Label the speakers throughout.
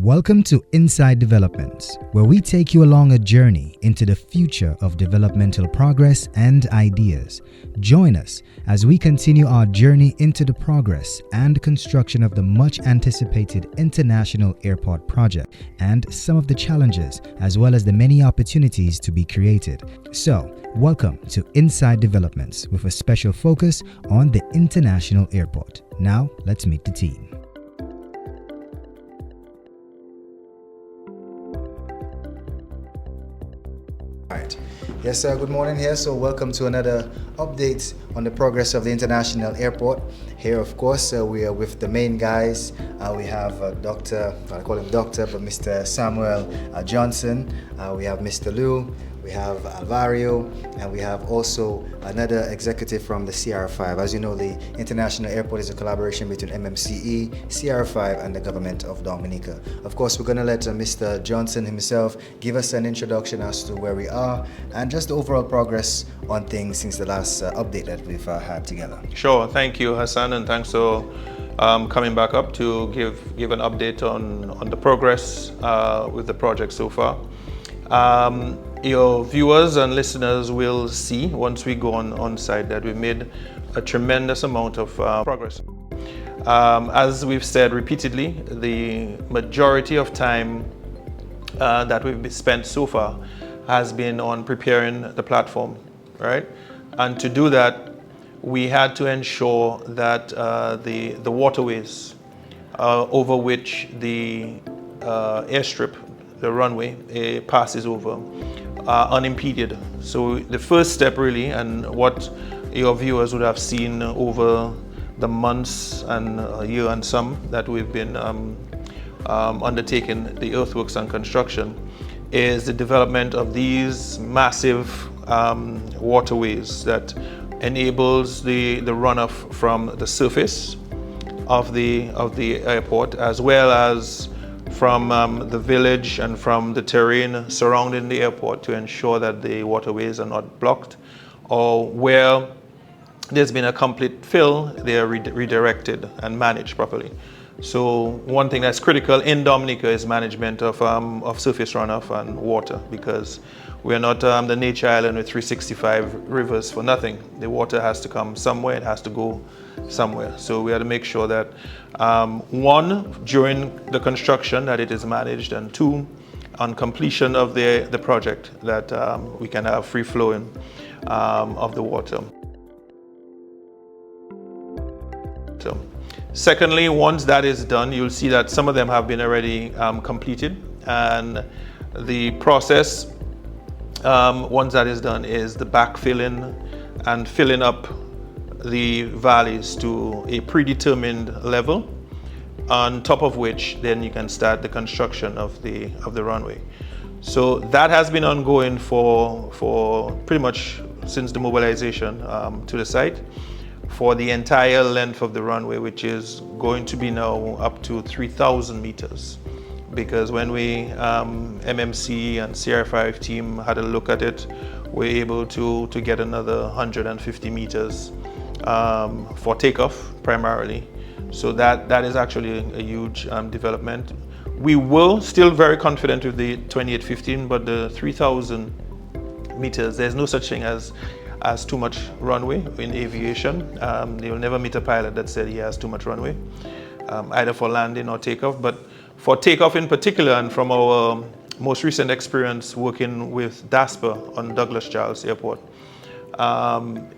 Speaker 1: Welcome to Inside Developments, where we take you along a journey into the future of developmental progress and ideas. Join us as we continue our journey into the progress and construction of the much anticipated International Airport project and some of the challenges as well as the many opportunities to be created. So, welcome to Inside Developments with a special focus on the International Airport. Now, let's meet the team.
Speaker 2: Yes, sir. Good morning here. So welcome to another update on the progress of the International Airport. Here, of course, we are with the main guys. We have Dr. I call him Doctor, but Mr. Samuel Johnson. We have Mr. Liu. We have Alvario, and we have also another executive from the CR5. As you know, the International Airport is a collaboration between MMCE, CR5, and the government of Dominica. Of course, we're going to let Mr. Johnson himself give us an introduction as to where we are and just the overall progress on things since the last update that we've had together.
Speaker 3: Sure. Thank you, Hassan, and thanks for coming back up to give an update on the progress with the project so far. Your viewers and listeners will see once we go on site that we've made a tremendous amount of progress. As we've said repeatedly, the majority of time that we've spent so far has been on preparing the platform, right? And to do that, we had to ensure that the waterways over which the airstrip, the runway, passes over, unimpeded. So the first step really, and what your viewers would have seen over the months and a year and some that we've been undertaking the earthworks and construction, is the development of these massive waterways that enables the runoff from the surface of the airport, as well as from the village and from the terrain surrounding the airport, to ensure that the waterways are not blocked, or where there's been a complete fill, they are redirected and managed properly. So one thing that's critical in Dominica is management of surface runoff and water, because we are not the nature island with 365 rivers for nothing. The water has to come somewhere, it has to go somewhere. So we have to make sure that one, during the construction, that it is managed, and two, on completion of the project, that we can have free flowing of the water. So, secondly, once that is done, you'll see that some of them have been already completed, and the process, once that is done, is the backfilling and filling up the valleys to a predetermined level, on top of which then you can start the construction of the runway. So that has been ongoing for pretty much since the mobilization to the site, for the entire length of the runway, which is going to be now up to 3,000 meters. Because when we, MMC and CR5 team had a look at it, we're able to get another 150 meters for takeoff primarily. So that is actually a huge development. We will still very confident with the 2815, but the 3,000 meters, there's no such thing as too much runway in aviation. You'll never meet a pilot that said he has too much runway, either for landing or takeoff. But for takeoff in particular, and from our most recent experience working with DASPA on Douglas Charles Airport,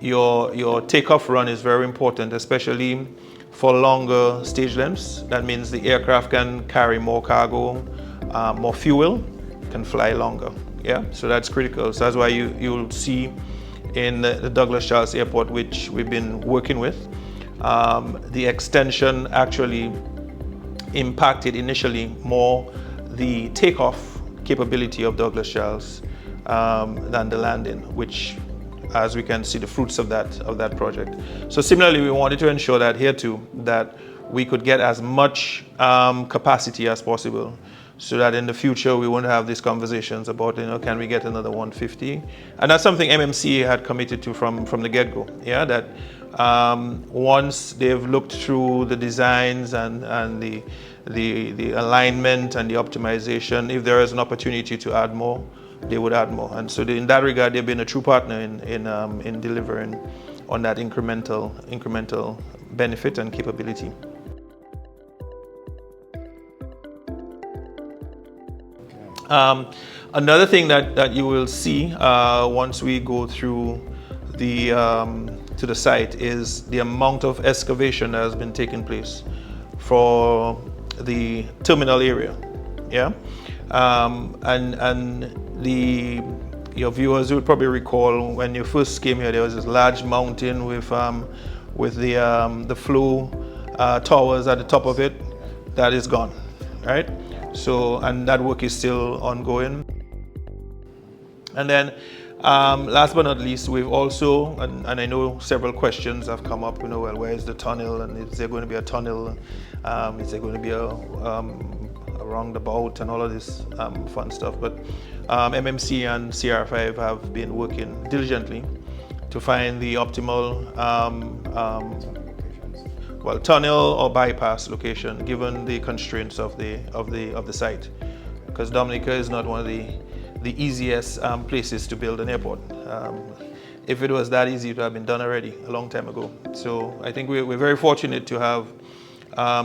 Speaker 3: your takeoff run is very important, especially for longer stage lengths. That means the aircraft can carry more cargo, more fuel, can fly longer. Yeah, so that's critical. So that's why you'll see in the Douglas Charles Airport, which we've been working with, the extension actually impacted initially more the takeoff capability of Douglas Charles than the landing, which, as we can see, the fruits of that project. So similarly, we wanted to ensure that here too, that we could get as much capacity as possible. so that in the future we won't have these conversations about, can we get another 150? And that's something MMC had committed to from the get-go. Yeah, that once they've looked through the designs and the alignment and the optimization, if there is an opportunity to add more, they would add more. And so in that regard, they've been a true partner in delivering on that incremental benefit and capability. Another thing that you will see once we go through to the site is the amount of excavation that has been taking place for the terminal area. Yeah, and your viewers would probably recall when you first came here, there was this large mountain with the flow towers at the top of it. That is gone, right? So, and that work is still ongoing. And then, last but not least, we've also, and I know several questions have come up, well, where is the tunnel, and is there going to be a tunnel? Is there going to be a roundabout and all of this fun stuff? But MMC and CR5 have been working diligently to find the optimal tunnel or bypass location, given the constraints of the site, because Dominica is not one of the easiest places to build an airport. If it was that easy, it would have been done already a long time ago. So I think we're very fortunate to have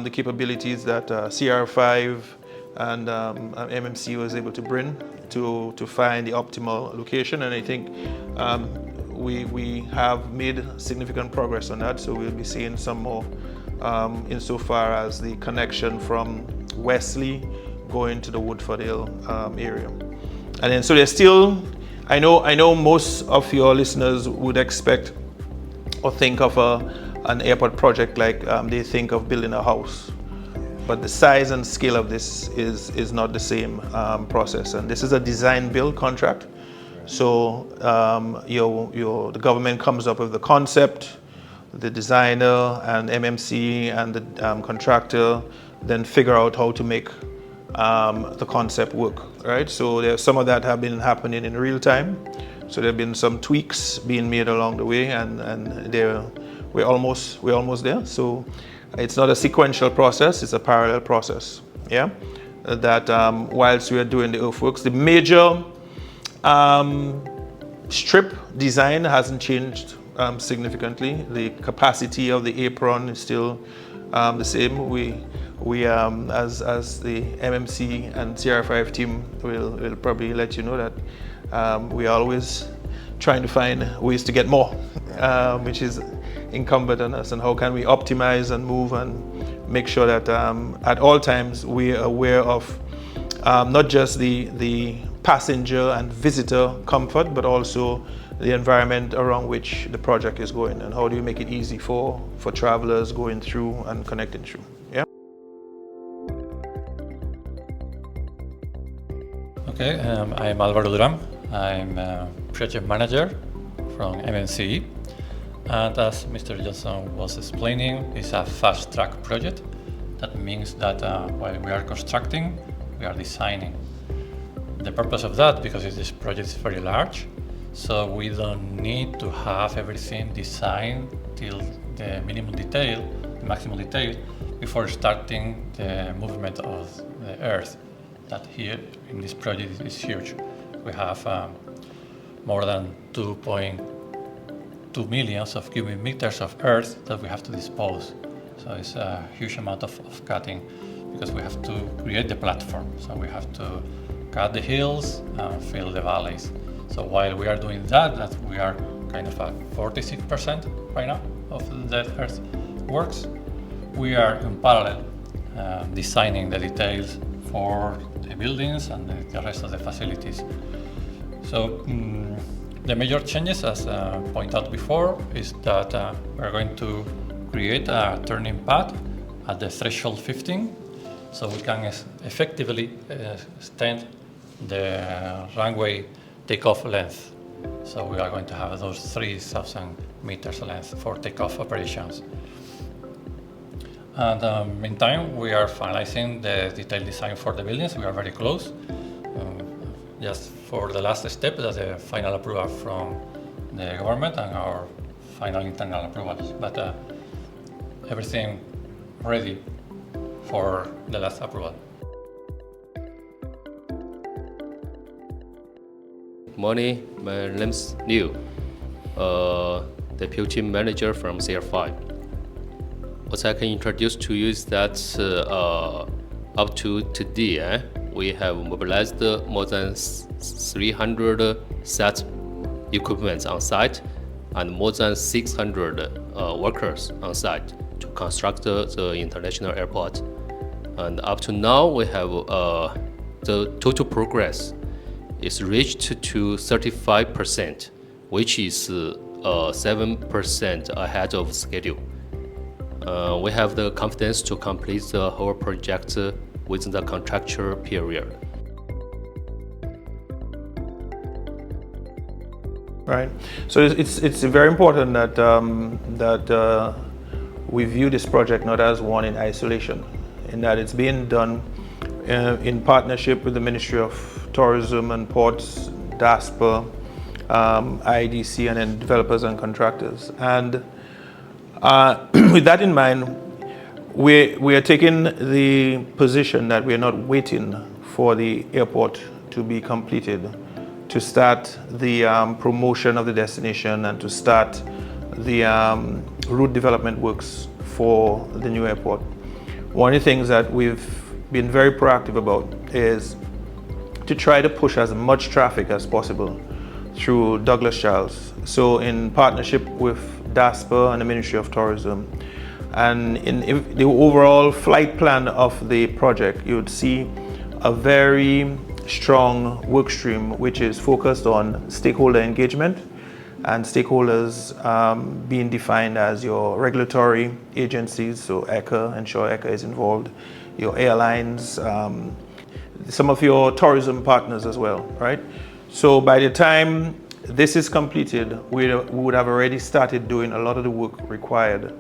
Speaker 3: the capabilities that CR5 and MMC was able to bring to find the optimal location, and I think we have made significant progress on that, so we'll be seeing some more insofar as the connection from Wesley going to the Woodfordale area. And then so there's still, I know most of your listeners would expect or think of an airport project like they think of building a house. But the size and scale of this is not the same process. And this is a design build contract. So the government comes up with the concept, the designer and MMC and the contractor then figure out how to make the concept work, right? So there's some of that have been happening in real time. So there have been some tweaks being made along the way, and we're almost there. So it's not a sequential process, it's a parallel process. Yeah, that whilst we are doing the earthworks, the major strip design hasn't changed significantly. The capacity of the apron is still the same. We as the MMC and CR5 team will probably let you know that we are always trying to find ways to get more, which is incumbent on us, and how can we optimize and move and make sure that at all times we are aware of not just the passenger and visitor comfort, but also the environment around which the project is going, and how do you make it easy for travelers going through and connecting through. Yeah.
Speaker 4: Okay, I'm Álvaro Durán. I'm a project manager from MNC, and as Mr. Johnson was explaining, it's a fast-track project. That means that while we are constructing, we are designing. The purpose of that, because this project is very large, so we don't need to have everything designed till the minimum detail, the maximum detail, before starting the movement of the earth. That here in this project is huge. We have more than 2.2 million of cubic meters of earth that we have to dispose. So it's a huge amount of cutting, because we have to create the platform. So we have to cut the hills and fill the valleys. So while we are doing that we are kind of at 46% right now of the earth works, we are in parallel designing the details for the buildings and the rest of the facilities. So the major changes, as pointed out before, is that we're going to create a turning path at the threshold 15, so we can effectively extend the runway takeoff length. So we are going to have those 3,000 meters length for takeoff operations. And meantime, we are finalizing the detailed design for the buildings. We are very close. Just for the last step, that's the final approval from the government and our final internal approvals. But everything ready for the last approval.
Speaker 5: Morning, my name's Neil, Deputy Manager from CR5. What I can introduce to you is that up to today, we have mobilized more than 300 set equipment on site and more than 600 workers on site to construct the international airport. And up to now, we have the total progress is reached to 35%, which is 7% ahead of schedule. We have the confidence to complete the whole project within the contractual period.
Speaker 3: Right. So it's very important that we view this project not as one in isolation, in that it's being done in partnership with the Ministry of Tourism and Ports, DASPA, IDC, and then developers and contractors. And with that in mind, we are taking the position that we are not waiting for the airport to be completed to start the promotion of the destination and to start the route development works for the new airport. One of the things that we've been very proactive about is to try to push as much traffic as possible through Douglas Charles. So in partnership with DASPA and the Ministry of Tourism, and in the overall flight plan of the project, you would see a very strong work stream which is focused on stakeholder engagement, and stakeholders being defined as your regulatory agencies, so ECA, ensure ECA is involved, your airlines, some of your tourism partners as well, right? So by the time this is completed, we would have already started doing a lot of the work required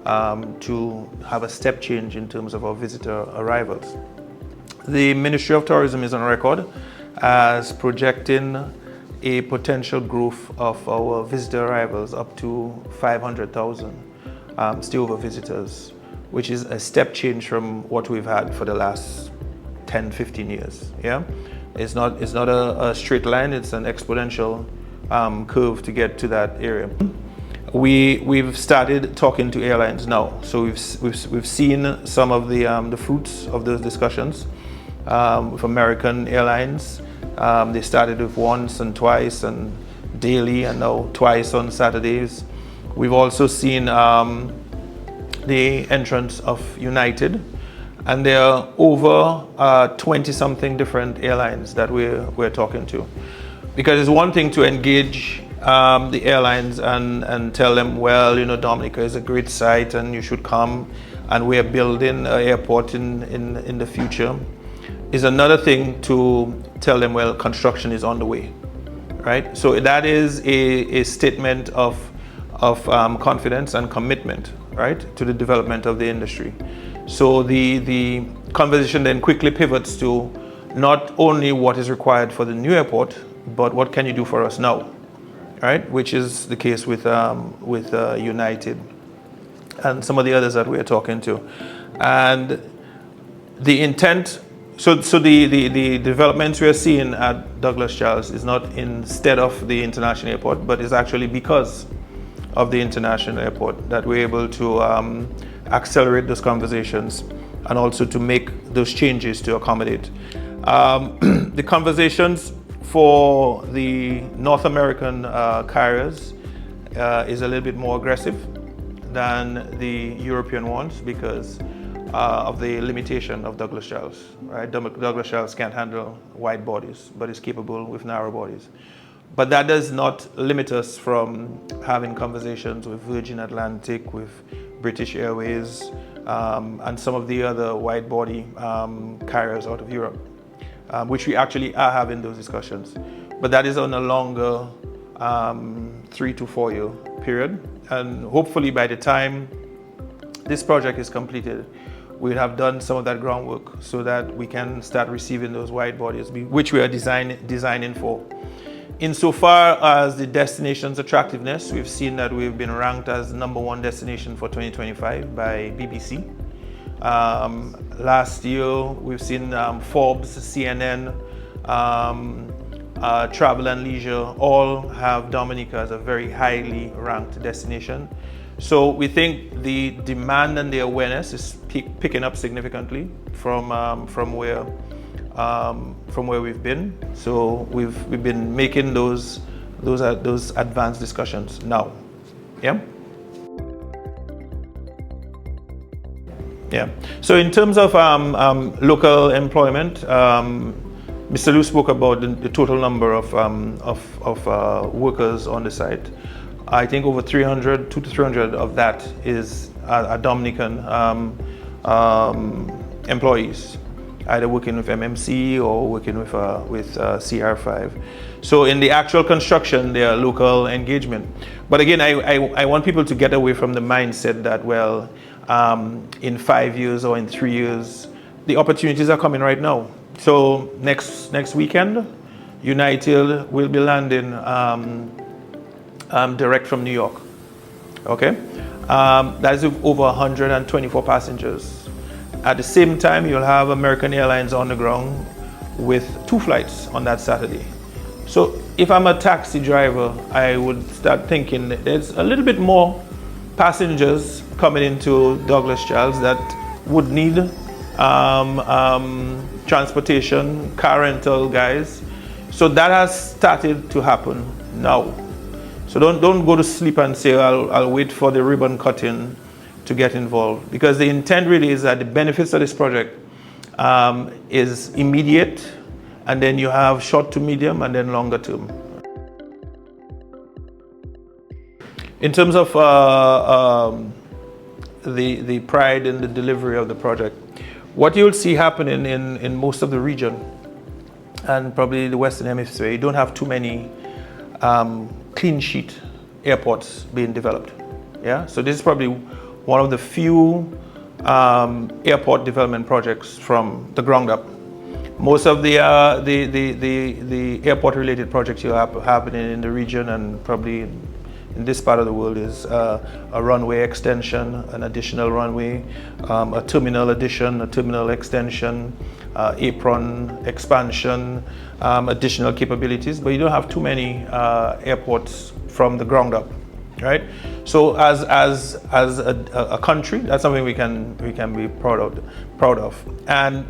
Speaker 3: to have a step change in terms of our visitor arrivals. The Ministry of Tourism is on record as projecting a potential growth of our visitor arrivals up to 500,000 stayover visitors, which is a step change from what we've had for the last 10, 15 years. Yeah, it's not a straight line; it's an exponential curve to get to that area. We've started talking to airlines now, so we've seen some of the fruits of those discussions with American Airlines. They started with once and twice and daily, and now twice on Saturdays. We've also seen the entrance of United, and there are over 20-something different airlines that we're talking to. Because it's one thing to engage the airlines and tell them, well, you know, Dominica is a great site and you should come, and we're building an airport in the future. Is another thing to tell them, well, construction is on the way, right? So that is a statement of confidence and commitment, right, to the development of the industry. So the conversation then quickly pivots to not only what is required for the new airport, but what can you do for us now, right? Which is the case with United and some of the others that we are talking to. And the intent, so the developments we are seeing at Douglas Charles is not instead of the international airport, but is actually because of the international airport that we're able to accelerate those conversations and also to make those changes to accommodate. The conversations for the North American carriers is a little bit more aggressive than the European ones because of the limitation of Douglas Charles, right? Douglas Charles can't handle wide bodies, but is capable with narrow bodies. But that does not limit us from having conversations with Virgin Atlantic, with British Airways, and some of the other wide body carriers out of Europe, which we actually are having those discussions. But that is on a longer 3 to 4 year period. And hopefully by the time this project is completed, we'll have done some of that groundwork so that we can start receiving those wide bodies, which we are designing for. Insofar as the destination's attractiveness, we've seen that we've been ranked as #1 destination for 2025 by BBC. Last year, we've seen Forbes, CNN, Travel and Leisure all have Dominica as a very highly ranked destination. So we think the demand and the awareness is picking up significantly from where we've been. So we've been making those advanced discussions now. Yeah. Yeah. So in terms of local employment, Mr. Liu spoke about the total number of workers on the site. I think over 200 to 300 of that is Dominican employees, either working with MMC or working with CR5. So in the actual construction, there are local engagement. But again, I want people to get away from the mindset that, well, in 5 years or in 3 years, the opportunities are coming right now. So next weekend, United will be landing direct from New York. Okay, that is over 124 passengers. At the same time, you'll have American Airlines on the ground with 2 flights on that Saturday. So if I'm a taxi driver, I would start thinking there's a little bit more passengers coming into Douglas Charles that would need transportation, car rental guys. So that has started to happen now. So don't go to sleep and say, I'll wait for the ribbon cutting to get involved, because the intent really is that the benefits of this project is immediate, and then you have short to medium and then longer term. In terms of the pride in the delivery of the project, what you'll see happening in most of the region and probably the Western Hemisphere, you don't have too many clean sheet airports being developed. Yeah, so this is probably one of the few airport development projects from the ground up. Most of the airport-related projects you have happening in the region and probably in this part of the world is a runway extension, an additional runway, a terminal addition, a terminal extension, apron expansion, additional capabilities, but you don't have too many airports from the ground up, right? So as a country, that's something we can be proud of. And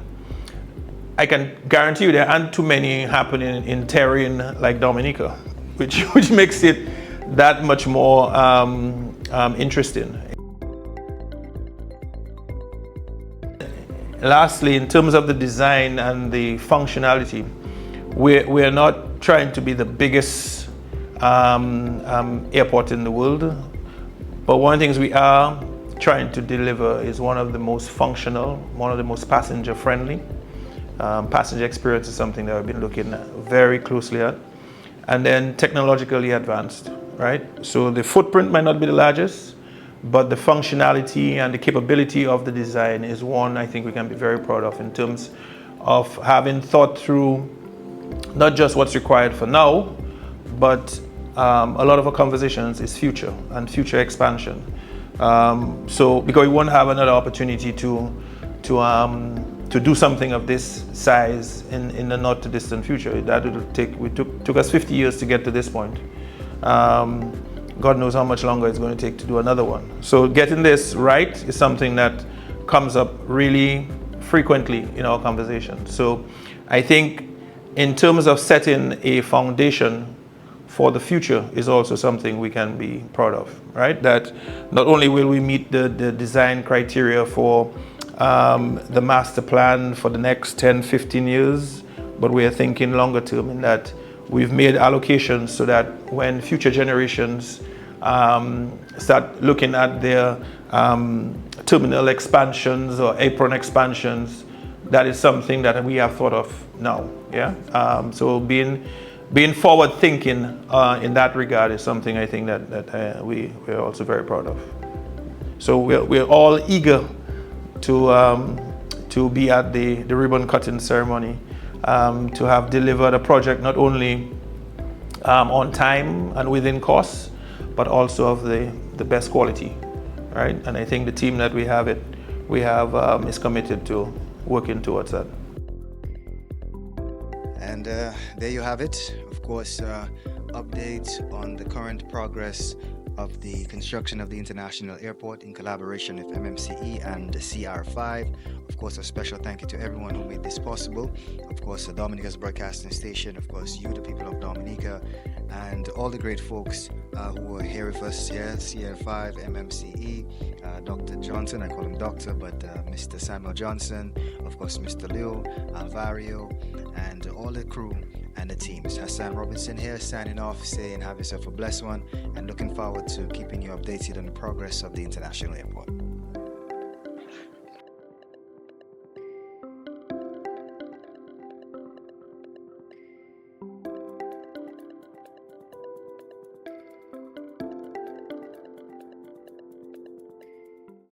Speaker 3: I can guarantee you there aren't too many happening in terrain like Dominica, which makes it that much more interesting. Lastly, in terms of the design and the functionality, we're not trying to be the biggest airport in the world, but one of the things we are trying to deliver is one of the most functional, one of the most passenger friendly. Passenger experience is something that we've been looking very closely at, and then technologically advanced, right? So the footprint might not be the largest, but the functionality and the capability of the design is one I think we can be very proud of, in terms of having thought through not just what's required for now, but a lot of our conversations is future and future expansion. So because we won't have another opportunity to do something of this size in the not too distant future. That took us 50 years to get to this point. God knows how much longer it's going to take to do another one. So getting this right is something that comes up really frequently in our conversation. So I think in terms of setting a foundation for the future is also something we can be proud of, right? That not only will we meet the design criteria for the master plan for the next 10, 15 years, but we are thinking longer term in that we've made allocations so that when future generations start looking at their terminal expansions or apron expansions, that is something that we have thought of now. Yeah. So being forward thinking in that regard is something I think that we're also very proud of. So we're all eager to be at the ribbon cutting ceremony, to have delivered a project not only on time and within cost, but also of the best quality, right? And I think the team that we have is committed to working towards that.
Speaker 2: And there you have it. Of course, update on the current progress of the construction of the international airport in collaboration with MMCE and CR5. Of course, a special thank you to everyone who made this possible. Of course, the Dominica's Broadcasting Station, of course, you, the people of Dominica, and all the great folks who were here with us here, CR5, MMCE, Dr. Johnson, I call him Doctor, but Mr. Samuel Johnson, of course, Mr. Leo, Alvario, and all the crew and the teams. Hassan Robinson here, signing off, saying have yourself a blessed one, and looking forward to keeping you updated on the progress of the international airport.